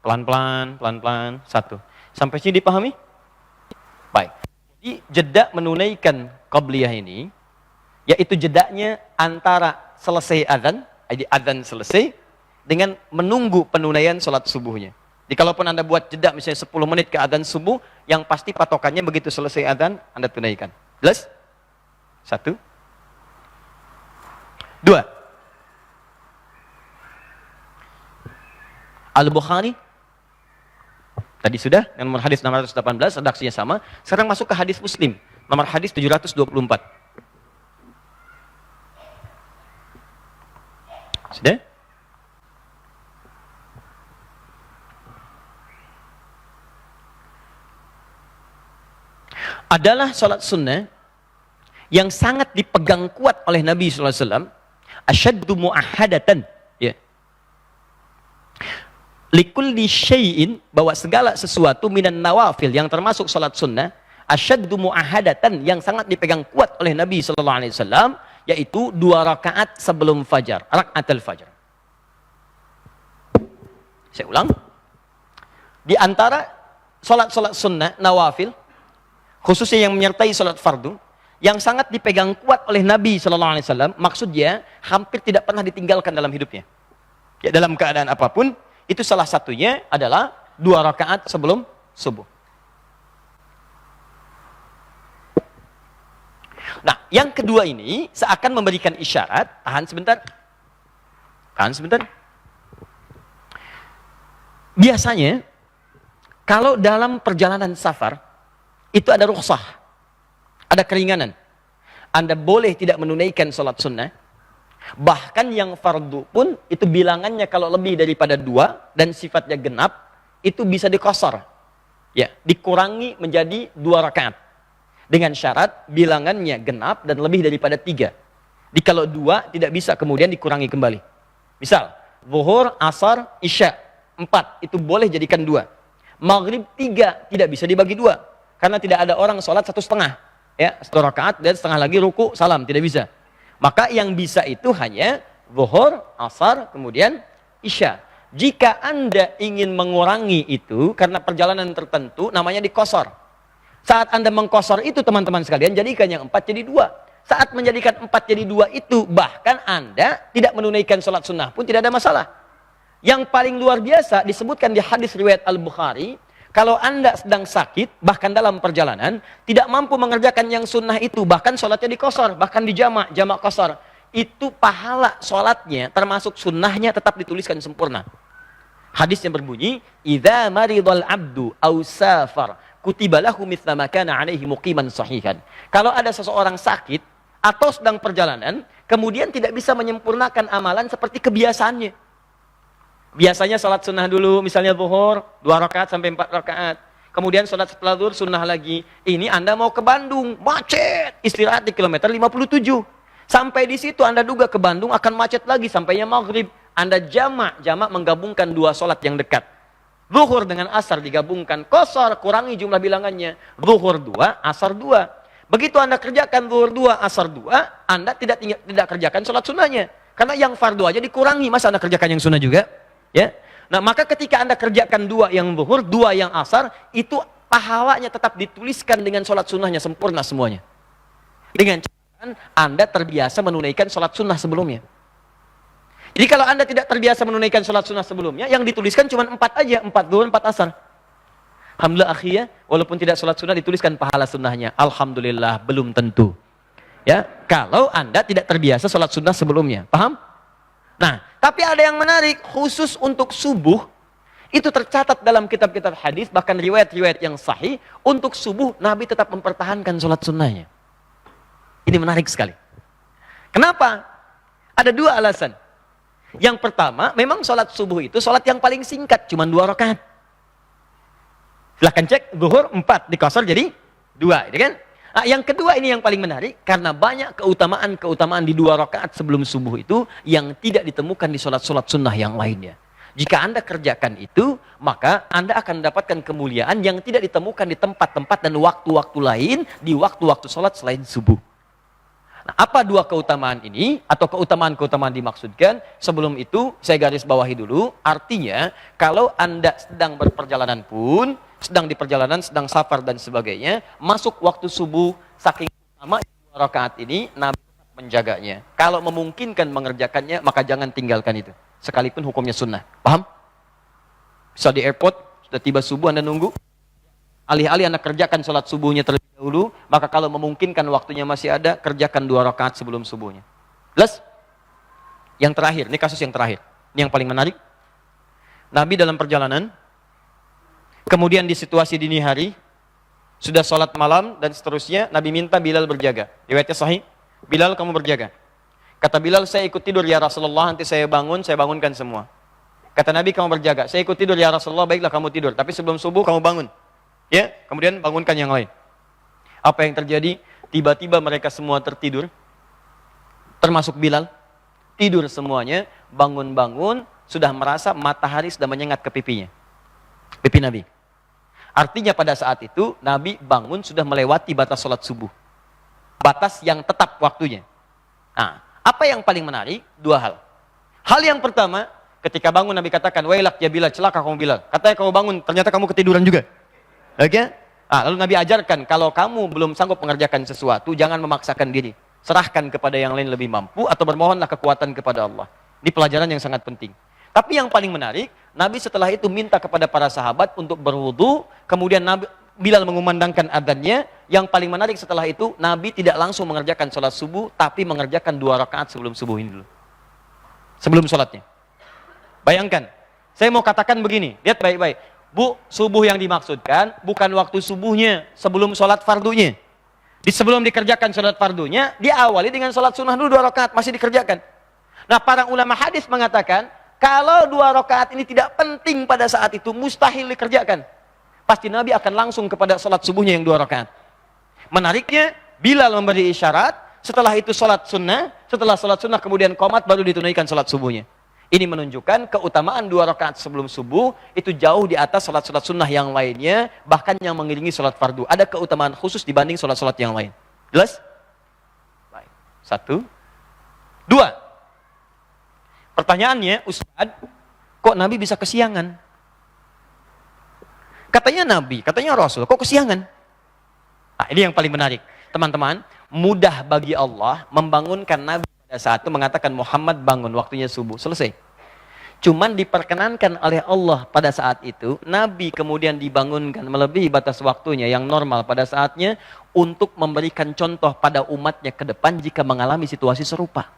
Pelan-pelan, pelan-pelan, satu. Sampai sini dipahami? Baik. Jadi jeda menunaikan qabliyah ini, yaitu jedanya antara selesai adzan, jadi adzan selesai, dengan menunggu penunaian sholat subuhnya. Jadi kalaupun Anda buat jeda misalnya 10 menit ke adzan subuh, yang pasti patokannya begitu selesai adzan, Anda tunaikan. Jelas? Satu. Dua. Al-Bukhari tadi sudah, yang nomor hadis 618, redaksinya sama. Sekarang masuk ke hadis Muslim, nomor hadis 724. Sudah? Adalah salat sunnah yang sangat dipegang kuat oleh Nabi SAW. Asyaddu mu'ahadatan. Ya. Likulli syai'in, bahwa segala sesuatu minan nawafil yang termasuk salat sunnah, asyaddu mu'ahadatan, yang sangat dipegang kuat oleh Nabi SAW, yaitu 2 rakaat sebelum fajar, rakaatul fajar. Saya ulang. Di antara salat-salat sunnah nawafil, khususnya yang menyertai salat fardu, yang sangat dipegang kuat oleh Nabi SAW, maksudnya hampir tidak pernah ditinggalkan dalam hidupnya. Ya, dalam keadaan apapun, itu salah satunya adalah 2 rakaat sebelum subuh. Nah, yang kedua ini seakan memberikan isyarat, tahan sebentar. Biasanya, kalau dalam perjalanan safar, itu ada rukhsah, ada keringanan. Anda boleh tidak menunaikan sholat sunnah, bahkan yang fardu pun, itu bilangannya kalau lebih daripada 2, dan sifatnya genap, itu bisa dikosor. Ya, dikurangi menjadi 2 rakaat. Dengan syarat, bilangannya genap dan lebih daripada 3. Di kalau 2, tidak bisa kemudian dikurangi kembali. Misal, zuhur, asar, isya, 4, itu boleh jadikan 2. Maghrib 3, tidak bisa dibagi 2. Karena tidak ada orang sholat 1,5. Ya, 1 rakaat dan setengah lagi ruku, salam, tidak bisa. Maka yang bisa itu hanya zuhur, asar, kemudian isya. Jika Anda ingin mengurangi itu karena perjalanan tertentu, namanya dikosor. Saat Anda mengkosor itu, teman-teman sekalian, jadikan yang 4 jadi 2. Saat menjadikan 4 jadi 2 itu, bahkan Anda tidak menunaikan sholat sunnah pun tidak ada masalah. Yang paling luar biasa disebutkan di hadis riwayat Al-Bukhari, kalau Anda sedang sakit, bahkan dalam perjalanan, tidak mampu mengerjakan yang sunnah itu, bahkan sholatnya dikosor, bahkan dijamak, jamak kosor, itu pahala sholatnya, termasuk sunnahnya, tetap dituliskan sempurna. Hadis yang berbunyi, "Idza maridal abdu aw safar, kutiba lahu mithla ma kana 'alaihi muqiman sahihan." Kalau ada seseorang sakit atau sedang perjalanan, kemudian tidak bisa menyempurnakan amalan seperti kebiasaannya. Biasanya sholat sunnah dulu, misalnya zuhur, 2 rakaat sampai 4 rakaat. Kemudian sholat setelah zuhur, sunnah lagi. Ini Anda mau ke Bandung, macet, istirahat di kilometer 57. Sampai di situ Anda duga ke Bandung akan macet lagi, sampainya maghrib. Anda jamak menggabungkan 2 sholat yang dekat. Zuhur dengan asar digabungkan, kosor, kurangi jumlah bilangannya. Zuhur 2, asar 2. Begitu Anda kerjakan zuhur 2, asar 2, Anda tidak kerjakan sholat sunnahnya. Karena yang fardu aja dikurangi, masa Anda kerjakan yang sunnah juga? Ya. Nah, maka ketika Anda kerjakan 2 yang zuhur, 2 yang asar, itu pahalanya tetap dituliskan dengan sholat sunnahnya sempurna semuanya. Dengan catatan Anda terbiasa menunaikan sholat sunnah sebelumnya. Jadi kalau Anda tidak terbiasa menunaikan sholat sunnah sebelumnya, yang dituliskan cuma 4 aja, 4 zuhur, 4 asar. Alhamdulillah akhirnya, walaupun tidak sholat sunnah dituliskan pahala sunnahnya. Alhamdulillah, belum tentu. Ya, kalau Anda tidak terbiasa sholat sunnah sebelumnya. Paham? Nah, tapi ada yang menarik, khusus untuk subuh, itu tercatat dalam kitab-kitab hadis, bahkan riwayat-riwayat yang sahih, untuk subuh Nabi tetap mempertahankan sholat sunnahnya. Ini menarik sekali. Kenapa? Ada 2 alasan. Yang pertama, memang sholat subuh itu sholat yang paling singkat, cuma 2 rakaat. Silahkan cek, zuhur 4, dikosor jadi 2, gitu kan? Nah, yang kedua ini yang paling menarik, karena banyak keutamaan di 2 rakaat sebelum subuh itu yang tidak ditemukan di sholat-sholat sunnah yang lainnya. Jika Anda kerjakan itu, maka Anda akan mendapatkan kemuliaan yang tidak ditemukan di tempat-tempat dan waktu-waktu lain, di waktu-waktu sholat selain subuh. Nah, apa dua keutamaan ini atau keutamaan-keutamaan dimaksudkan? Sebelum itu saya garis bawahi dulu. Artinya kalau Anda sedang berperjalanan pun, sedang di perjalanan, sedang safar dan sebagainya, masuk waktu subuh, saking utama 2 rakaat ini Nabi menjaganya. Kalau memungkinkan mengerjakannya, maka jangan tinggalkan itu. Sekalipun hukumnya sunnah. Paham? Bisa di airport, sudah tiba subuh Anda nunggu. Alih-alih Anda kerjakan sholat subuhnya terlebih dahulu, maka kalau memungkinkan waktunya masih ada, kerjakan 2 rakaat sebelum subuhnya. Jelas? Yang terakhir, ini kasus yang terakhir. Ini yang paling menarik. Nabi dalam perjalanan, kemudian di situasi dini hari, sudah sholat malam dan seterusnya, Nabi minta Bilal berjaga. Riwayatnya sahih, Bilal kamu berjaga. Kata Bilal, saya ikut tidur ya Rasulullah, nanti saya bangunkan semua. Kata Nabi, kamu berjaga. Saya ikut tidur ya Rasulullah, baiklah kamu tidur. Tapi sebelum subuh kamu bangun. Ya, kemudian bangunkan yang lain. Apa yang terjadi? Tiba-tiba mereka semua tertidur, termasuk Bilal. Tidur semuanya, bangun-bangun, sudah merasa matahari sudah menyengat ke pipinya. Pipi Nabi. Artinya pada saat itu, Nabi bangun sudah melewati batas sholat subuh. Batas yang tetap waktunya. Nah, apa yang paling menarik? 2 hal. Hal yang pertama, ketika bangun Nabi katakan, wailak ya Bilal, celaka kamu Bilal. Katanya kamu bangun, ternyata kamu ketiduran juga. Oke? Lalu Nabi ajarkan, kalau kamu belum sanggup mengerjakan sesuatu, jangan memaksakan diri. Serahkan kepada yang lain lebih mampu, atau bermohonlah kekuatan kepada Allah. Ini pelajaran yang sangat penting. Tapi yang paling menarik, Nabi setelah itu minta kepada para sahabat untuk berwudu, kemudian Bilal mengumandangkan adzannya. Yang paling menarik setelah itu, Nabi tidak langsung mengerjakan sholat subuh, tapi mengerjakan 2 rakaat sebelum subuh ini dulu. Sebelum sholatnya. Bayangkan, saya mau katakan begini, lihat baik-baik. Bu, subuh yang dimaksudkan bukan waktu subuhnya, sebelum sholat fardunya. Sebelum dikerjakan sholat fardunya, diawali dengan sholat sunnah dulu 2 rakaat, masih dikerjakan. Nah, para ulama hadis mengatakan, kalau 2 rakaat ini tidak penting pada saat itu, mustahil dikerjakan. Pasti Nabi akan langsung kepada sholat subuhnya yang 2 rakaat. Menariknya, Bilal memberi isyarat, setelah itu sholat sunnah, setelah sholat sunnah kemudian qomat, baru ditunaikan sholat subuhnya. Ini menunjukkan keutamaan 2 rakaat sebelum subuh itu jauh di atas sholat-sholat sunnah yang lainnya, bahkan yang mengiringi sholat fardu. Ada keutamaan khusus dibanding sholat-sholat yang lain. Jelas? Baik. 1. 2. Pertanyaannya, Ustaz, kok Nabi bisa kesiangan? Katanya Nabi, katanya Rasul, kok kesiangan? Nah, ini yang paling menarik. Teman-teman, mudah bagi Allah membangunkan Nabi pada saat itu mengatakan Muhammad bangun, waktunya subuh, selesai. Cuman diperkenankan oleh Allah pada saat itu, Nabi kemudian dibangunkan melebihi batas waktunya yang normal pada saatnya untuk memberikan contoh pada umatnya ke depan jika mengalami situasi serupa.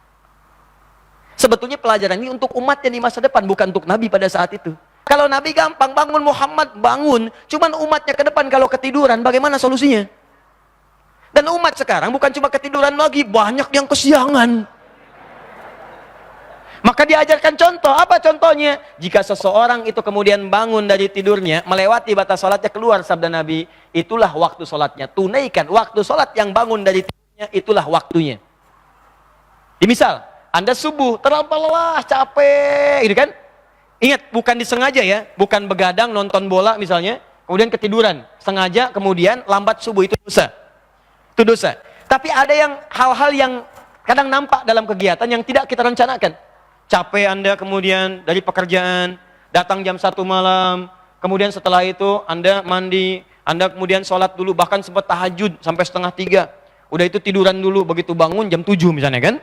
Sebetulnya pelajaran ini untuk umatnya di masa depan, bukan untuk Nabi pada saat itu. Kalau Nabi gampang bangun, Muhammad bangun, cuman umatnya ke depan kalau ketiduran, bagaimana solusinya? Dan umat sekarang bukan cuma ketiduran lagi, banyak yang kesiangan. Maka diajarkan contoh, apa contohnya? Jika seseorang itu kemudian bangun dari tidurnya, melewati batas sholatnya, keluar sabda Nabi, itulah waktu sholatnya, tunaikan waktu sholat yang bangun dari tidurnya, itulah waktunya. Misal, Anda subuh, terlalu lelah, capek, gitu kan? Ingat, bukan disengaja ya, bukan begadang nonton bola misalnya, kemudian ketiduran, sengaja kemudian lambat subuh, itu dosa. Itu dosa. Tapi ada yang hal-hal yang kadang nampak dalam kegiatan yang tidak kita rencanakan. Capek Anda kemudian dari pekerjaan, datang jam 1 malam, kemudian setelah itu Anda mandi, Anda kemudian sholat dulu, bahkan sempat tahajud sampai 2:30. Udah itu tiduran dulu, begitu bangun jam 7 misalnya kan.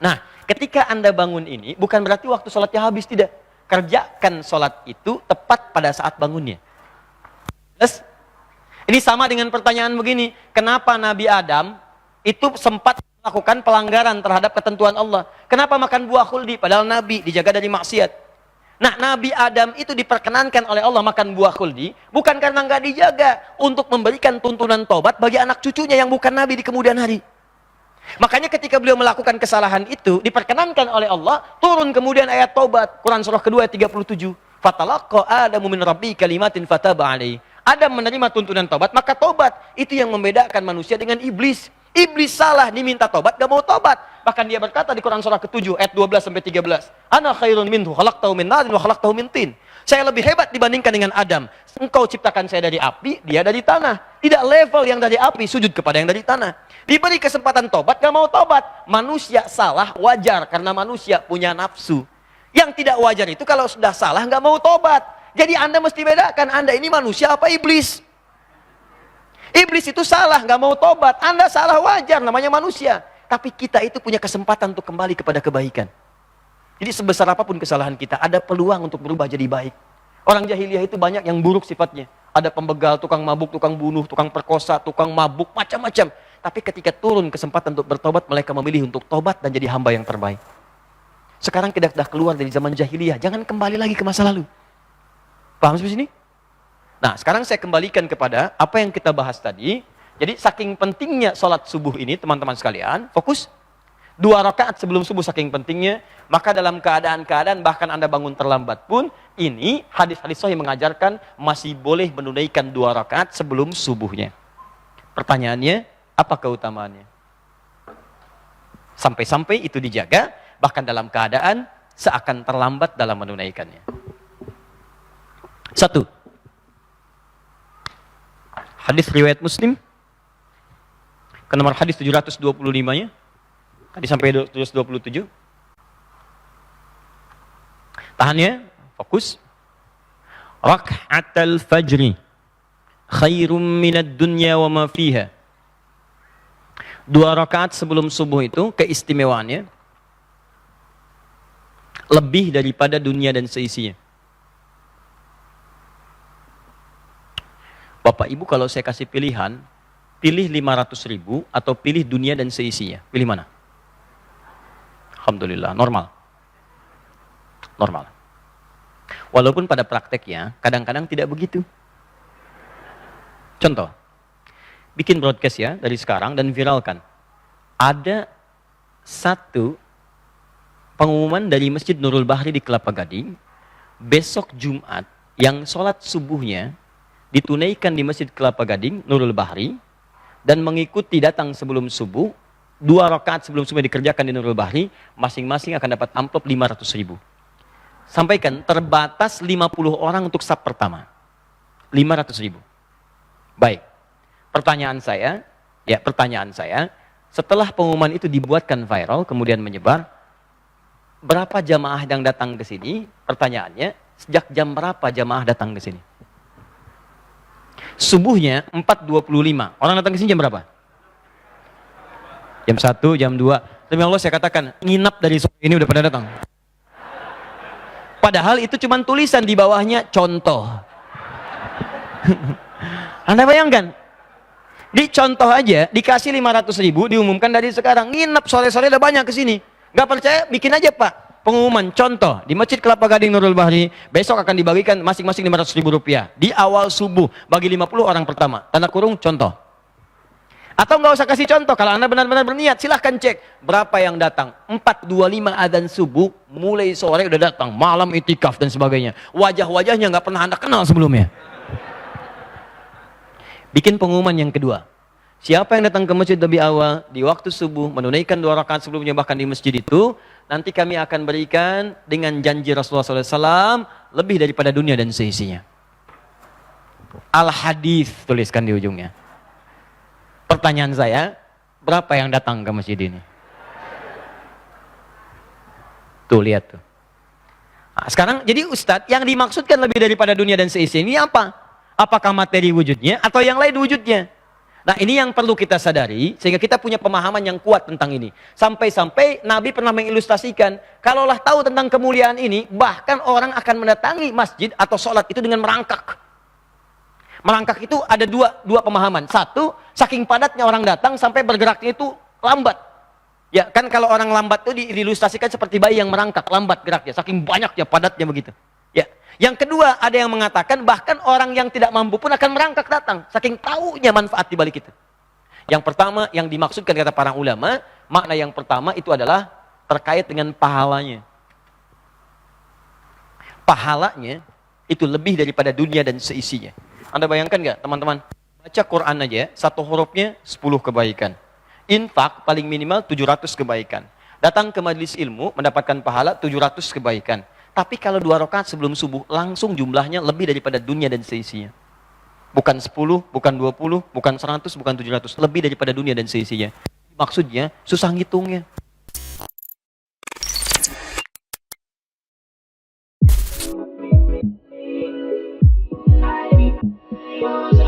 Nah, ketika Anda bangun ini, bukan berarti waktu sholatnya habis, tidak. Kerjakan sholat itu tepat pada saat bangunnya. Terus, ini sama dengan pertanyaan begini, kenapa Nabi Adam itu sempat melakukan pelanggaran terhadap ketentuan Allah? Kenapa makan buah khuldi padahal Nabi dijaga dari maksiat? Nah, Nabi Adam itu diperkenankan oleh Allah makan buah khuldi bukan karena nggak dijaga, untuk memberikan tuntunan tobat bagi anak cucunya yang bukan Nabi di kemudian hari. Makanya ketika beliau melakukan kesalahan itu diperkenankan oleh Allah, turun kemudian ayat taubat, Quran surah kedua ayat 37. Fatalaqa Adamu min rabbi kalimatin fataba alaihi. Adam menerima tuntunan taubat, maka taubat itu yang membedakan manusia dengan iblis. Iblis salah, diminta tobat, gak mau tobat. Bahkan dia berkata di Quran surah ke-7 ayat 12-13, Ana khairun minhu khalaqtahu min narin wa khalaqtahu min tin. Saya lebih hebat dibandingkan dengan Adam. Engkau ciptakan saya dari api, dia dari tanah. Tidak level yang dari api, sujud kepada yang dari tanah. Diberi kesempatan tobat, gak mau tobat. Manusia salah, wajar. Karena manusia punya nafsu. Yang tidak wajar itu kalau sudah salah, gak mau tobat. Jadi Anda mesti bedakan, Anda ini manusia apa iblis? Iblis itu salah, gak mau tobat. Anda salah, wajar, namanya manusia. Tapi kita itu punya kesempatan untuk kembali kepada kebaikan. Jadi sebesar apapun kesalahan kita, ada peluang untuk berubah jadi baik. Orang jahiliyah itu banyak yang buruk sifatnya. Ada pembegal, tukang mabuk, tukang bunuh, tukang perkosa, tukang mabuk, macam-macam. Tapi ketika turun kesempatan untuk bertobat, mereka memilih untuk tobat dan jadi hamba yang terbaik. Sekarang kita sudah keluar dari zaman jahiliyah, jangan kembali lagi ke masa lalu. Paham sampai sini? Nah, sekarang saya kembalikan kepada apa yang kita bahas tadi. Jadi saking pentingnya sholat subuh ini, teman-teman sekalian, fokus. 2 rakaat sebelum subuh saking pentingnya, maka dalam keadaan-keadaan bahkan Anda bangun terlambat pun, ini hadis-hadis sahih mengajarkan masih boleh menunaikan 2 rakaat sebelum subuhnya. Pertanyaannya, apa keutamaannya? Sampai-sampai itu dijaga, bahkan dalam keadaan seakan terlambat dalam menunaikannya. 1. Hadis riwayat Muslim, ke nomor hadis 725-nya. Tadi sampai 727. Tahan ya, fokus. Rak'atal fajri khairum minad dunya wa ma fiha. 2 rakaat sebelum subuh itu keistimewaannya lebih daripada dunia dan seisinya. Bapak Ibu, kalau saya kasih pilihan, pilih 500.000 atau pilih dunia dan seisinya. Pilih mana? Alhamdulillah, normal. Normal. Walaupun pada prakteknya, kadang-kadang tidak begitu. Contoh, bikin broadcast ya, dari sekarang dan viralkan. Ada satu pengumuman dari Masjid Nurul Bahri di Kelapa Gading, besok Jumat, yang sholat subuhnya ditunaikan di Masjid Kelapa Gading, Nurul Bahri, dan mengikuti datang sebelum subuh, 2 rakaat sebelum subuh dikerjakan di Nurul Bahri, masing-masing akan dapat amplop 500.000. Sampaikan, terbatas 50 orang untuk sab pertama. 500.000. Baik. Pertanyaan saya, setelah pengumuman itu dibuatkan viral, kemudian menyebar, berapa jamaah yang datang ke sini? Pertanyaannya, sejak jam berapa jamaah datang ke sini? Subuhnya 4.25. Orang datang ke sini jam berapa? Jam 1, jam 2. Demi Allah saya katakan, nginap dari sore ini udah pada datang. Padahal itu cuma tulisan di bawahnya, contoh. Anda bayangkan? Di contoh aja, dikasih 500.000, diumumkan dari sekarang. Nginap sore-sore udah banyak ke sini. Gak percaya, bikin aja Pak. Pengumuman, contoh. Di Masjid Kelapa Gading Nurul Bahri, besok akan dibagikan masing-masing 500.000 rupiah. Di awal subuh, bagi 50 orang pertama. Tanda kurung, contoh. Atau nggak usah kasih contoh, kalau Anda benar-benar berniat, silahkan cek berapa yang datang. 4.25 adzan subuh, mulai sore udah datang, malam itikaf dan sebagainya. Wajah-wajahnya nggak pernah Anda kenal sebelumnya. Bikin pengumuman yang kedua. Siapa yang datang ke masjid lebih awal, di waktu subuh, menunaikan 2 rakaat sebelumnya, bahkan di masjid itu, nanti kami akan berikan dengan janji Rasulullah SAW, lebih daripada dunia dan seisinya. Al-Hadis, tuliskan di ujungnya. Pertanyaan saya, berapa yang datang ke masjid ini? Tuh, lihat tuh. Nah, sekarang, jadi Ustadz, yang dimaksudkan lebih daripada dunia dan seisi ini apa? Apakah materi wujudnya atau yang lain wujudnya? Nah, ini yang perlu kita sadari, sehingga kita punya pemahaman yang kuat tentang ini. Sampai-sampai Nabi pernah mengilustrasikan, kalaulah tahu tentang kemuliaan ini, bahkan orang akan mendatangi masjid atau sholat itu dengan merangkak. Merangkak itu ada dua pemahaman. Satu, saking padatnya orang datang sampai bergeraknya itu lambat. Ya kan, kalau orang lambat itu diilustrasikan seperti bayi yang merangkak, lambat geraknya, saking banyaknya, padatnya begitu. Ya. Yang kedua, ada yang mengatakan bahkan orang yang tidak mampu pun akan merangkak datang, saking tahunya manfaat di balik itu. Yang pertama, yang dimaksudkan kata para ulama, makna yang pertama itu adalah terkait dengan pahalanya. Pahalanya itu lebih daripada dunia dan seisinya. Anda bayangkan nggak, teman-teman? Baca Quran aja, 1 hurufnya 10 kebaikan. Infak paling minimal 700 kebaikan. Datang ke majelis ilmu mendapatkan pahala 700 kebaikan. Tapi kalau 2 rakaat sebelum subuh, langsung jumlahnya lebih daripada dunia dan seisinya. Bukan 10, bukan 20, bukan 100, bukan 700. Lebih daripada dunia dan seisinya. Maksudnya, susah ngitungnya. Yours